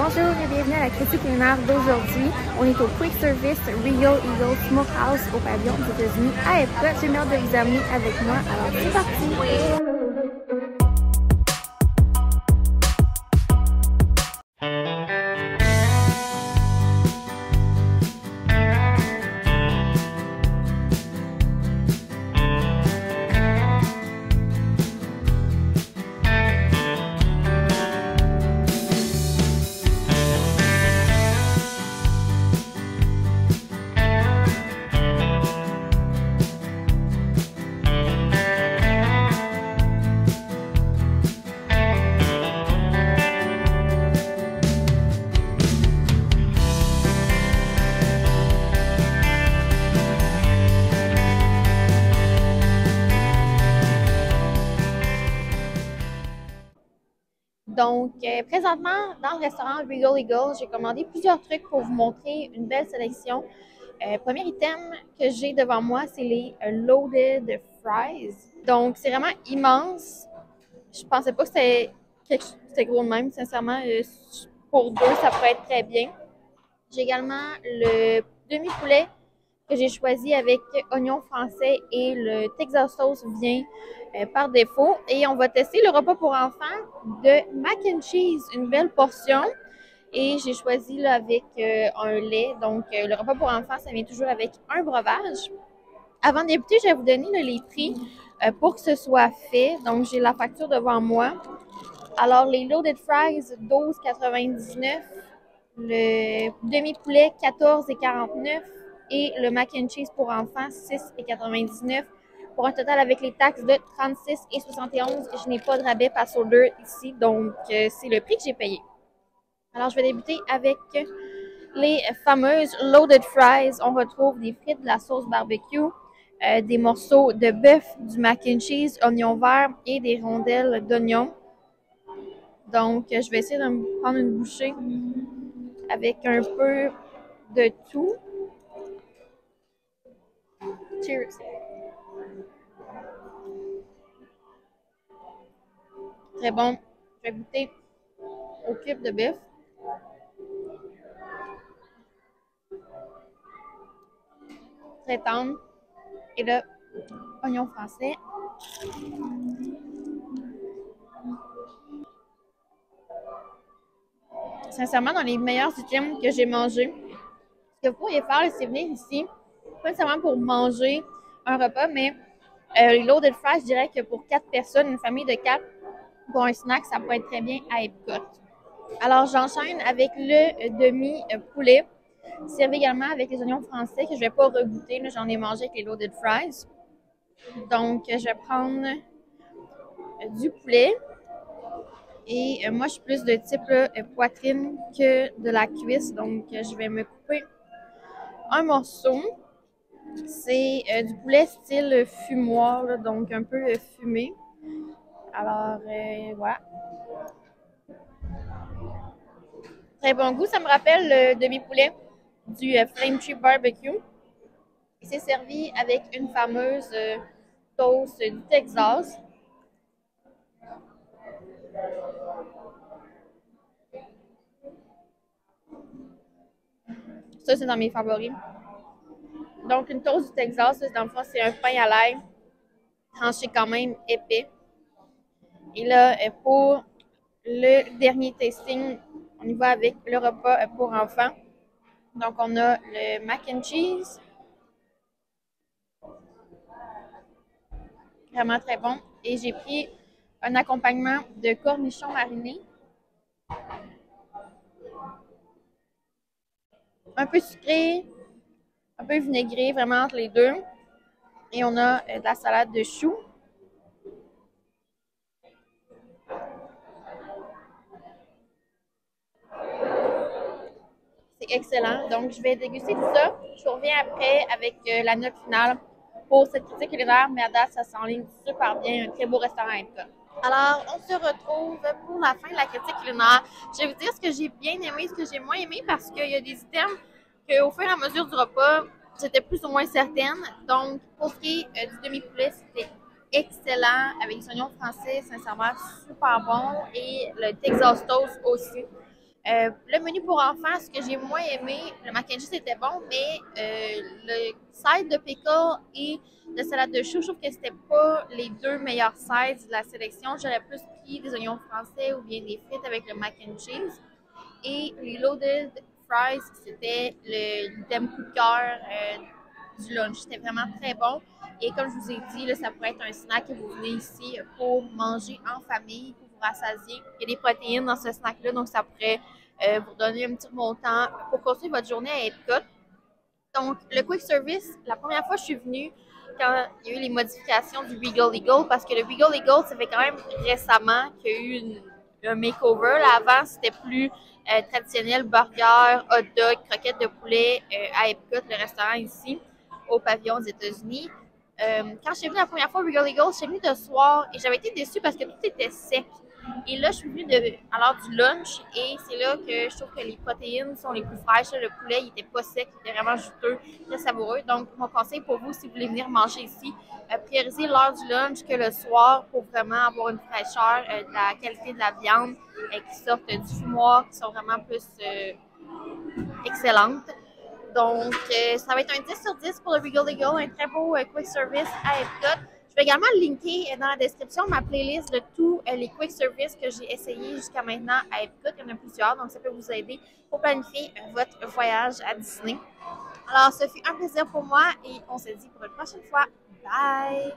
Bonjour et bienvenue à la critique culinaire d'aujourd'hui. On est au Quick Service Regal Eagle Smokehouse au pavillon des États-Unis à Epcot. J'ai hâte de vous amener avec moi. Alors c'est parti! Donc, présentement, dans le restaurant Regal Eagle, j'ai commandé plusieurs trucs pour vous montrer une belle sélection. Premier item que j'ai devant moi, c'est les Loaded Fries. Donc, c'est vraiment immense. Je pensais pas que c'était gros de même, sincèrement. Pour deux, ça pourrait être très bien. J'ai également le demi-poulet que j'ai choisi avec oignon français et le Texas Toast vient par défaut. Et on va tester le repas pour enfants de mac and cheese, une belle portion. Et j'ai choisi là, avec un lait. Donc, le repas pour enfants, ça vient toujours avec un breuvage. Avant de débuter, je vais vous donner là, les prix pour que ce soit fait. Donc, j'ai la facture devant moi. Alors, les Loaded Fries, $12,99. Le demi-poulet, $14,49. Et le mac and cheese pour enfants, $6,99. Pour un total avec les taxes de $36,71. Je n'ai pas de rabais pass order ici, donc c'est le prix que j'ai payé. Alors, je vais débuter avec les fameuses Loaded Fries. On retrouve des frites, de la sauce barbecue, des morceaux de bœuf, du mac and cheese, oignon vert et des rondelles d'oignon. Donc, je vais essayer de me prendre une bouchée avec un peu de tout. Cheers! Très bon. Je vais goûter au cube de bœuf. Très tendre. Et là, oignon français. Sincèrement, dans les meilleurs items que j'ai mangés, ce que vous pourriez faire, c'est venir ici, pas nécessairement pour manger un repas, mais les Loaded Fries, je dirais que pour 4 personnes, une famille de 4, pour un snack, ça peut être très bien à Epcot. Alors, j'enchaîne avec le demi-poulet, servi également avec les oignons français que je ne vais pas regoûter. J'en ai mangé avec les Loaded Fries. Donc, je vais prendre du poulet. Et moi, je suis plus de type poitrine que de la cuisse. Donc, je vais me couper un morceau. C'est du poulet style fumoir, là, donc un peu fumé. Alors, voilà. Très bon goût. Ça me rappelle le demi-poulet du Flame Tree Barbecue. Et c'est servi avec une fameuse toast du Texas. Ça, c'est dans mes favoris. Donc, une toast du Texas, dans le fond, c'est un pain à l'ail tranché quand même épais. Et là, pour le dernier tasting, on y va avec le repas pour enfants. Donc, on a le mac and cheese. Vraiment très bon. Et j'ai pris un accompagnement de cornichons marinés. Un peu sucré, un peu vinaigré, vraiment entre les deux. Et on a de la salade de choux. C'est excellent. Donc, je vais déguster tout ça. Je vous reviens après avec la note finale pour cette critique culinaire. Mais à date, ça s'enligne super bien. Un très beau restaurant à Epcot. Alors, on se retrouve pour la fin de la critique culinaire. Je vais vous dire ce que j'ai bien aimé, ce que j'ai moins aimé, parce qu'il y a des items qu'au fur et à mesure du repas, j'étais plus ou moins certaine. Donc, pour ce qui est du demi-poulet, c'était excellent, avec des oignons français, sincèrement, super bon. Et le Texas Toast aussi. Le menu pour enfants, ce que j'ai moins aimé, le mac and cheese était bon, mais le side de pickle et de salade de choux, je trouve que c'était pas les deux meilleurs sides de la sélection. J'aurais plus pris des oignons français ou bien des frites avec le mac and cheese. Et les loaded fries, c'était l'item coup de cœur du lunch. C'était vraiment très bon. Et comme je vous ai dit, là, ça pourrait être un snack que vous venez ici pour manger en famille, pour vous rassasier. Il y a des protéines dans ce snack-là, donc ça pourrait vous donner un petit montant pour continuer votre journée à Epcot. Donc, le quick service, la première fois que je suis venue, quand il y a eu les modifications du Regal Eagle, parce que le Regal Eagle, ça fait quand même récemment qu'il y a eu un makeover. Là, avant, c'était plus traditionnel, burger, hot dog, croquettes de poulet à Epcot, le restaurant ici, au pavillon des États-Unis. Quand je suis venue la première fois au Regal Eagle, je suis venue de soir et j'avais été déçue parce que tout était sec. Et là, je suis venue à l'heure du lunch et c'est là que je trouve que les protéines sont les plus fraîches. Le poulet, il était pas sec, il était vraiment juteux, très savoureux. Donc, mon conseil pour vous, si vous voulez venir manger ici, priorisez l'heure du lunch que le soir pour vraiment avoir une fraîcheur, de la qualité de la viande qui sortent du fumoir, qui sont vraiment plus excellentes. Donc, ça va être un 10 sur 10 pour le Regal Eagle, un très beau quick service à Epcot. Je vais également linker dans la description ma playlist de tous les quick services que j'ai essayés jusqu'à maintenant à Epcot. Il y en a plusieurs, donc ça peut vous aider pour planifier votre voyage à Disney. Alors, ce fut un plaisir pour moi et on se dit pour une prochaine fois. Bye!